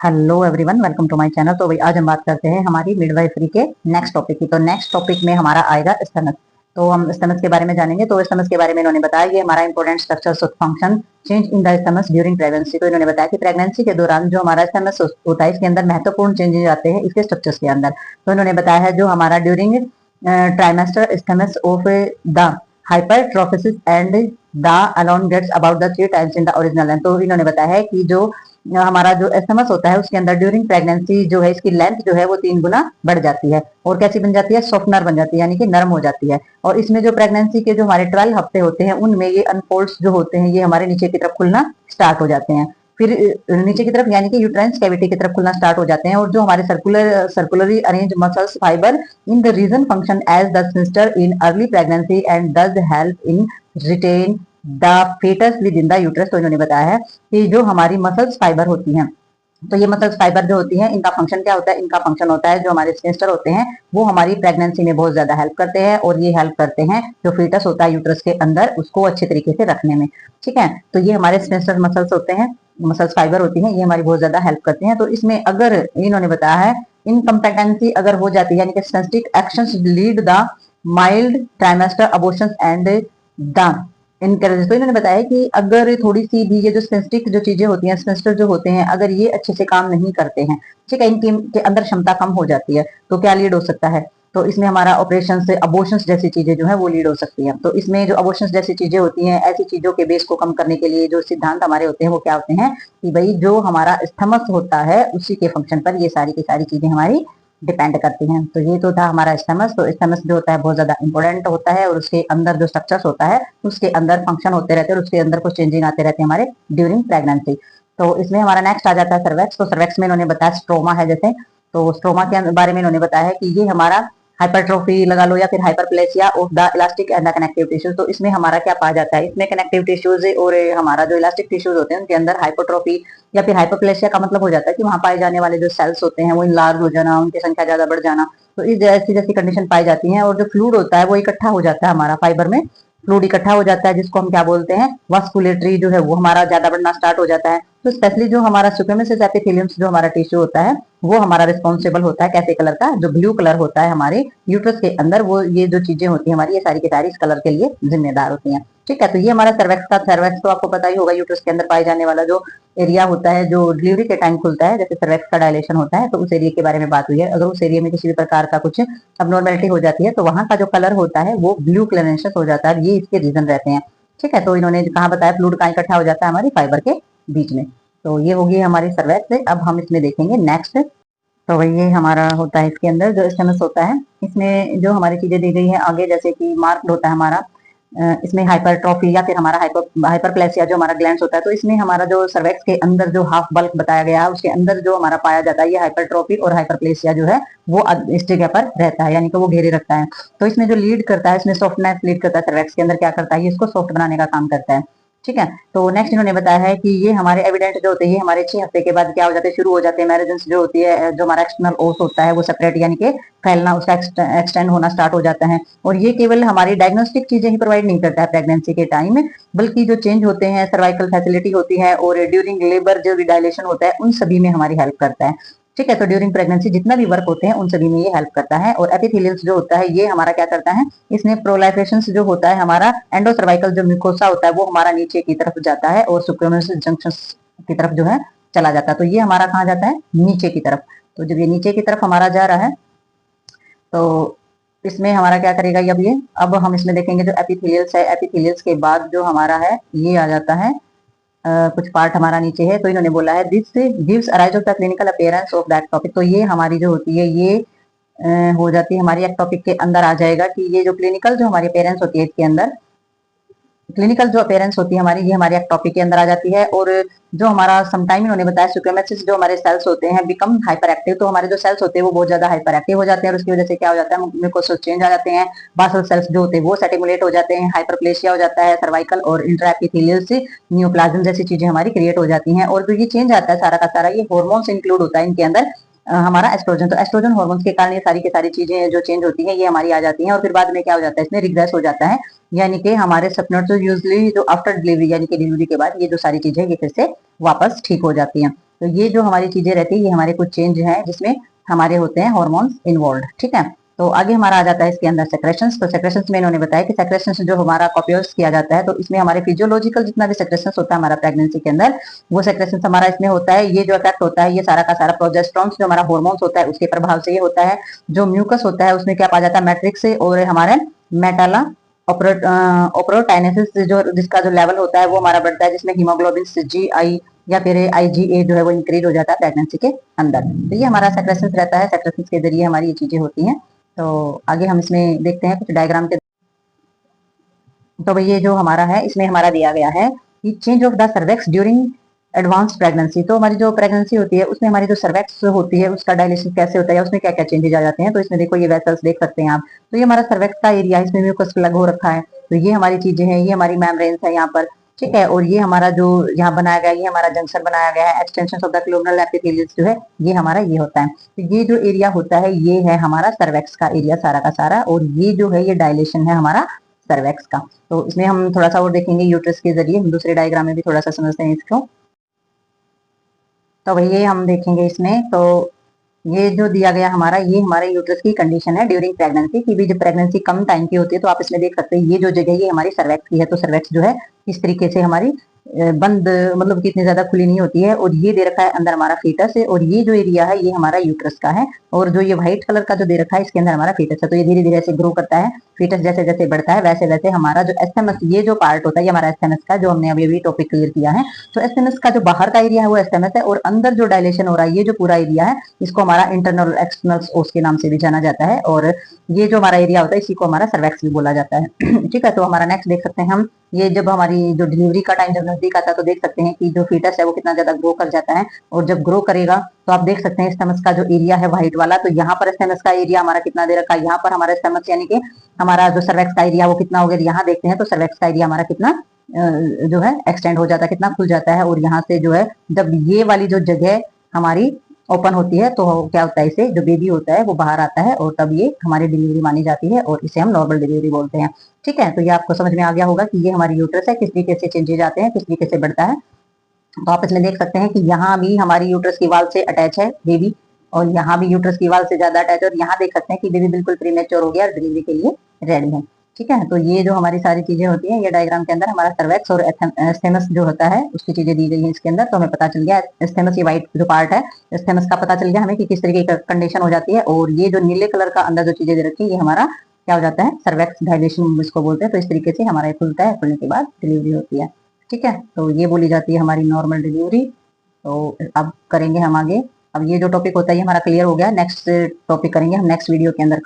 Hello everyone, welcome to my channel. तो भाई आज हम बात करते हैं हमारी मिडवाइफरी के नेक्स्ट टॉपिक की। तो नेक्स्ट टॉपिक में हमारा आएगा स्तनत। तो हम स्तनत के बारे में जानेंगे। तो स्तनत के बारे में इन्होंने बताया ये हमारा important structures of function change in the स्तनस ड्यूरिंग प्रेगनेंसी। तो इन्होंने बताया कि प्रेगनेंसी के दौरान जो हमारा स्तनस होता है इसके अंदर महत्वपूर्ण चेंजेस आते हैं इसके स्ट्रक्चर्स के अंदर। तो इन्होंने बताया है जो हमारा ड्यूरिंग ट्राइमेस्टर स्तनस of the hypertrophisis and the alone gets about the 3 times in the original length। तो इन्होंने बताया है कि जो हमारा जो एसएमएस होता है उसके अंदर ड्यूरिंग प्रेगनेंसी जो है इसकी लेंथ जो है वो 3 गुना बढ़ जाती है और कैसी बन जाती है, सॉफ्टनर बन जाती है, यानी कि नरम हो जाती है। और इसमें जो प्रेगनेंसी के जो हमारे 12 हफ्ते होते हैं उनमें ये अनफोल्ड्स जो होते हैं ये हमारे नीचे की तरफ खुलना स्टार्ट हो जाते हैं। फिर नीचे की तरफ यानी कि यूट्राइन्स कैविटी की तरफ खुलना स्टार्ट हो जाते हैं। और जो हमारे circularly arrange muscles fibre in the region function as the sphincter in early pregnancy and does help in retain the foetus within the uterus. तो इन्होंने बताया है कि जो हमारी मसल्स फाइबर होती हैं, तो ये मसल्स फाइबर जो होती हैं इनका फंक्शन क्या होता है, इनका फंक्शन होता है जो हमारे सिस्टर होते हैं वो हमारी प्रेगनेंसी में बहुत ज्यादा हेल्प करते हैं और ये हेल्प करते हैं जो फीटस होता है यूट्रस के अंदर उसको अच्छे तरीके से रखने में। ठीक है, तो ये हमारे सिस्टर मसल्स होते हैं, मसल्स फाइबर होती हैं, ये हमारी बहुत ज्यादा हेल्प करती हैं। तो इसमें अगर इन्होंने बताया है इनकम्पेटेंसी अगर हो जाती है यानी कि specific actions lead the mild trimester abortions and the encourage. तो इन्होंने बताया कि अगर थोड़ी सी भी ये जो स्पेसिफिक जो चीजें होती हैं, सेंसिटिव जो होते हैं, अगर ये अच्छे से काम नहीं करते हैं, ठीक है, इनके के अंदर क्षमता कम हो जाती है, तो क्या लीड हो सकता है, तो इसमें हमारा ऑपरेशन से अबॉर्शंस जैसी चीजें जो है वो लीड हो सकती है। तो इसमें जो अबॉर्शंस जैसी चीजें होती हैं, ऐसी चीजों के बेस को कम करने के लिए जो सिद्धांत हमारे होते हैं वो क्या होते हैं कि भाई जो हमारा स्थमस होता है उसी के फंक्शन पर ये सारी की सारी चीजें हमारी डिपेंड करती हैं। तो ये तो था हमारा स्टमस। तो स्टमस जो होता है बहुत ज्यादा इंपॉर्टेंट होता है और उसके अंदर जो स्ट्रक्चर्स होता है उसके अंदर फंक्शन होते रहते हैं और उसके अंदर कुछ चेंजिंग आते रहते हैं हमारे ड्यूरिंग प्रेगनेंसी। तो इसमें हमारा नेक्स्ट आ जाता है सर्वेक्स। तो सर्वेक्स में इन्होंने बताया स्ट्रोमा है जैसे, तो स्ट्रोमा के बारे में इन्होंने बताया है कि ये हमारा हाइपरट्रोफी लगा लो या फिर hyperplasia of the elastic and the connective tissues. तो इसमें हमारा क्या पाया जाता है, इसमें कनेक्टिव टिश्यूज और हमारा जो इलास्टिक टिश्यूज होते हैं उनके अंदर हाइपरट्रोफी या फिर हाइपरप्लेसिया का मतलब हो जाता है कि वहां पाए जाने वाले जो सेल्स होते हैं वो इनलार्ज हो जाना, उनकी संख्या ज्यादा बढ़ जाना। तो इस जैसी जैसी कंडीशन पाई जाती है और जो फ्लूइड होता है वो इकट्ठा हो जाता है, हमारा फाइबर में फ्लूइड इकट्ठा हो जाता है जिसको हम क्या बोलते हैं, वास्कुलेटरी जो है वो हमारा ज्यादा बढ़ना स्टार्ट हो जाता है। तो स्पेशली जो हमारा सुक्रोमोसिस एपिथेलियम्स जो हमारा टिश्यू होता है वो हमारा रिस्पॉन्सिबल होता है कैसे कलर का, जो ब्लू कलर होता है हमारे यूट्रस के अंदर, वो ये जो चीजें होती है हमारी ये सारी की सारी इस कलर के लिए जिम्मेदार होती हैं। ठीक है, तो ये हमारा सर्वेक्स का, सर्वेक्स तो आपको पता ही होगा यूट्रस के अंदर पाए जाने वाला जो एरिया होता है जो डिलीवरी के टाइम खुलता है, जैसे सर्वेक्स का डायलेशन होता है, तो उस एरिया के बारे में बात हुई है। अगर उस एरिया में किसी भी प्रकार का कुछ अबनॉर्मेलिटी हो जाती है तो वहां का जो कलर होता है वो ब्लू कलरेंशियस हो जाता है, ये इसके रीजन रहते हैं। ठीक है, तो इन्होंने कहा बताया फ्लूइड कहाँ इकट्ठा हो जाता है, हमारी फाइबर के बीच में। तो ये होगी हमारी सर्वेक्स। अब हम इसमें देखेंगे नेक्स्ट। तो वही ये हमारा होता है इसके अंदर जो स्टेमस होता है, इसमें जो हमारी चीजें दी गई है आगे, जैसे कि मार्क्ड होता है हमारा इसमें हाइपरट्रॉफी या फिर हमारा हाइपरप्लेसिया जो हमारा ग्लैंड्स होता है। तो इसमें हमारा जो सर्वेक्स के अंदर जो हाफ बल्क बताया गया है उसके अंदर जो हमारा पाया जाता है ये हाइपरट्रॉफी और हाइपरप्लेसिया जो है वो इस जगह पर रहता है, यानी कि वो घेरे रखता है। तो इसमें जो लीड करता है, इसमें सॉफ्टनेस लीड करता है, सर्वेक्स के अंदर क्या करता है, ये इसको सॉफ्ट बनाने का काम करता है। ठीक है, तो नेक्स्ट इन्होंने बताया है कि ये हमारे एविडेंट जो होते हैं हमारे 6 हफ्ते के बाद क्या हो जाते हैं, शुरू हो जाते हैं मैरिजेंस जो होती है, जो हमारा एक्सटर्नल ओस होता है वो सेपरेट यानी कि फैलना, उसका एक्सटेंड होना स्टार्ट हो जाता है। और ये केवल हमारी डायग्नोस्टिक चीजें ही प्रोवाइड नहीं करता है प्रेगनेंसी के टाइम में, बल्कि जो चेंज होते हैं सर्वाइकल फैसिलिटी होती है और ड्यूरिंग लेबर जो भी डायलेशन होता है उन सभी में हमारी हेल्प करता है। ठीक है, तो ड्यूरिंग प्रेगनेंसी जितना भी वर्क होते हैं उन सभी में ये हेल्प करता है। और एपिथेलियल्स जो होता है ये हमारा क्या करता है, इसमें प्रोलाइफेशन जो होता है हमारा एंडोसर्वाइकल जो म्यूकोसा होता है वो हमारा नीचे की तरफ जाता है और सुक्रोमोसिस जंक्शन की तरफ जो है चला जाता है। तो ये हमारा कहाँ जाता है, नीचे की तरफ। तो जब ये नीचे की तरफ हमारा जा रहा है तो इसमें हमारा क्या करेगा ये, अब हम इसमें देखेंगे जो एपिथेलियल्स है, एपिथेलियल्स के बाद जो हमारा है ये आ जाता है कुछ पार्ट हमारा नीचे है। तो इन्होंने बोला है this gives arise of the clinical appearance of that topic. तो ये हमारी जो होती है ये हो जाती है हमारी एक टॉपिक के अंदर आ जाएगा कि ये जो क्लिनिकल जो हमारी अपीयरेंस होती है इसके अंदर, क्लिनिकल जो अपीयरेंस होती है हमारी ये हमारे एक टॉपिक के अंदर आ जाती है। और जो हमारा समटाइम इन्होंने बताया सुक्रोमोसिस जो हमारे सेल्स होते हैं बिकम हाइपर एक्टिव। तो हमारे जो सेल्स होते हैं वो बहुत ज्यादा हाइपर एक्टिव हो जाते हैं और उसकी वजह से क्या हो जाता है, म्यूकोसल चेंज आ जाते हैं, बासल सेल्स जो होते हैं वो सेटिमुलेट हो जाते हैं, हाइपरप्लेशिया हो जाता है, सर्वाइकल और इंट्राएपिथेलियल से न्यूप्लाज्म जैसी चीजें हमारी क्रिएट हो जाती हैं। और जो ये चेंज आता है सारा का सारा ये हार्मोन्स इंक्लूड होता है इनके अंदर, हमारा एस्ट्रोजन। तो एस्ट्रोजन हार्मोन्स के कारण ये सारी की सारी चीजें जो चेंज होती हैं ये हमारी आ जाती हैं और फिर बाद में क्या हो जाता है, इसमें रिग्रेस हो जाता है, यानी कि हमारे सपनों यूजली जो आफ्टर डिलीवरी यानी कि डिलीवरी के बाद ये जो सारी चीजें ये फिर से वापस ठीक हो जाती हैं। तो ये जो हमारी चीजें रहती है ये हमारे कुछ चेंज है जिसमें हमारे होते हैं हॉर्मोन्स इन्वॉल्व। ठीक है, तो आगे हमारा आ जाता है इसके अंदर सेक्रेशंस। तो सेक्रेशंस में इन्होंने बताया कि सेक्रेशंस जो हमारा कॉप्यूल्स किया जाता है तो इसमें हमारे फिजियोलॉजिकल जितना भी सेक्रेशंस होता है हमारा प्रेगनेंसी के अंदर वो सेक्रेशंस हमारा इसमें होता है। ये जो इफेक्ट होता है ये सारा का सारा प्रोजेस्टेरोन जो हमारा हार्मोन्स होता है उसके प्रभाव से ये होता है। जो म्यूकस होता है उसमें क्या पाया जाता है मैट्रिक्स से और हमारे मेटाला ओप्रोटाइनेसिस जो जिसका जो लेवल होता है वो हमारा बढ़ता है जिसमें हीमोग्लोबिन GI या फिर IgA जो है वो इंक्रीज हो जाता है प्रेगनेंसी के अंदर। तो ये हमारा सेक्रेशंस रहता है, सेक्रेशंस के जरिए हमारी ये चीजें होती हैं। तो आगे हम इसमें देखते हैं कुछ डायग्राम के। तो भाई ये जो हमारा है इसमें हमारा दिया गया है कि change of the cervix during advance pregnancy. तो हमारी जो प्रेगनेंसी होती है उसमें हमारी जो सर्वेक्स होती है उसका डायलेशन कैसे होता है, उसमें क्या क्या चेंजेस आ जाते हैं। तो इसमें देखो ये वेसल्स देख सकते हैं आप। तो ये हमारा सर्वेक्स का एरिया है, इसमें म्यूकस प्लग हो रखा है। तो ये हमारी चीजें हैं, ये हमारी मेम्ब्रेन्स है यहाँ पर। ठीक है, और ये हमारा जो यहाँ बनाया गया ये हमारा जंक्शन बनाया गया है, एक्सटेंशन ऑफ द क्लोमरल एपिथेलियल्स जो है ये हमारा ये होता है। तो ये जो एरिया होता है ये है हमारा सर्वेक्स का एरिया सारा का सारा, और ये जो है ये डायलेशन है हमारा सर्वेक्स का। तो इसमें हम थोड़ा सा और देखेंगे यूट्रस के जरिए, हम दूसरे डायग्राम में भी थोड़ा सा समझते हैं इसको। तो भैया हम देखेंगे इसमें। तो ये जो दिया गया हमारा ये हमारे यूट्रस की कंडीशन है ड्यूरिंग प्रेगनेंसी की भी। जब प्रेगनेंसी कम टाइम की होती है तो आप इसमें देख सकते हैं ये जो जगह ये हमारी सर्वेक्स की है। तो सर्वेक्स जो है इस तरीके से हमारी बंद मतलब कि इतनी ज्यादा खुली नहीं होती है, और ये दे रखा है अंदर हमारा फीटस है, और ये जो एरिया है ये हमारा यूट्रस का है, और जो ये व्हाइट कलर का जो दे रखा है इसके अंदर हमारा फीटस है। तो ये धीरे धीरे ऐसे ग्रो करता है, फीटस जैसे जैसे बढ़ता है वैसे वैसे हमारा जो एस्थेमस ये जो पार्ट होता है ये हमारा एस्थेमस का, जो हमने अभी अभी टॉपिक क्लियर किया है। तो एस्थेमस का जो बाहर का एरिया है वो एस्थेमस है, और अंदर जो डायलेशन हो रहा है ये जो पूरा एरिया है इसको हमारा इंटरनल एक्सटर्नल ओस के नाम से भी जाना जाता है, और ये जो हमारा एरिया होता है इसी को हमारा सर्वेक्स भी बोला जाता है। ठीक है, तो हमारा नेक्स्ट देख सकते हैं हम। ये जब हमारी जो डिलीवरी का टाइम जब नजदीक आता है तो देख सकते हैं कि जो फीटस है वो कितना ज्यादा ग्रो कर जाता है, और जब ग्रो करेगा तो आप देख सकते हैं स्टमस का जो एरिया है व्हाइट वाला, तो यहाँ पर स्टमस का एरिया हमारा कितना दे रखा है, यहाँ पर हमारा स्टमस यानी कि हमारा जो सर्वेक्स का एरिया वो कितना हो गया, यहाँ देखते हैं तो सर्वेक्स का एरिया हमारा कितना जो है एक्सटेंड हो जाता है, कितना खुल जाता है। और यहाँ से जो है जब ये वाली जो जगह हमारी ओपन होती है तो क्या होता है, इसे जो बेबी होता है वो बाहर आता है, और तब ये हमारी डिलीवरी मानी जाती है, और इसे हम नॉर्मल डिलीवरी बोलते हैं। ठीक है, तो ये आपको समझ में आ गया होगा कि ये हमारी यूट्रस है, किस तरीके से चेंजेज आते हैं, किस तरीके से बढ़ता है। तो आप इसमें देख सकते हैं कि यहाँ भी हमारी यूट्रस की वाल से अटैच है बेबी, और यहाँ भी यूट्रस की वाल से ज्यादा अटैच है, और यहाँ देख सकते हैं कि बेबी बिल्कुल प्रीमेच्योर हो गया और डिलीवरी के लिए रेडी है। ठीक है, तो ये जो हमारी सारी चीजें होती हैं ये डायग्राम के अंदर हमारा सर्वेक्स और एस्थेमस जो होता है उसकी चीजें दी गई है इसके अंदर। तो हमें पता चल गया एस्थेमस ये व्हाइट जो पार्ट है एस्थेमस का पता चल गया हमें कि किस तरीके की कंडीशन हो जाती है, और ये जो नीले कलर का अंदर जो चीजें दे रखी है ये हमारा क्या हो जाता है, सर्वेक्स डायलेशन इसको बोलते हैं। तो इस तरीके से हमारा खुलता है, खुलने के बाद डिलीवरी होती है। ठीक है, तो ये बोली जाती है हमारी नॉर्मल डिलीवरी। तो अब करेंगे हम आगे। अब ये जो टॉपिक होता है ये हमारा क्लियर हो गया, नेक्स्ट टॉपिक करेंगे हम नेक्स्ट वीडियो के अंदर।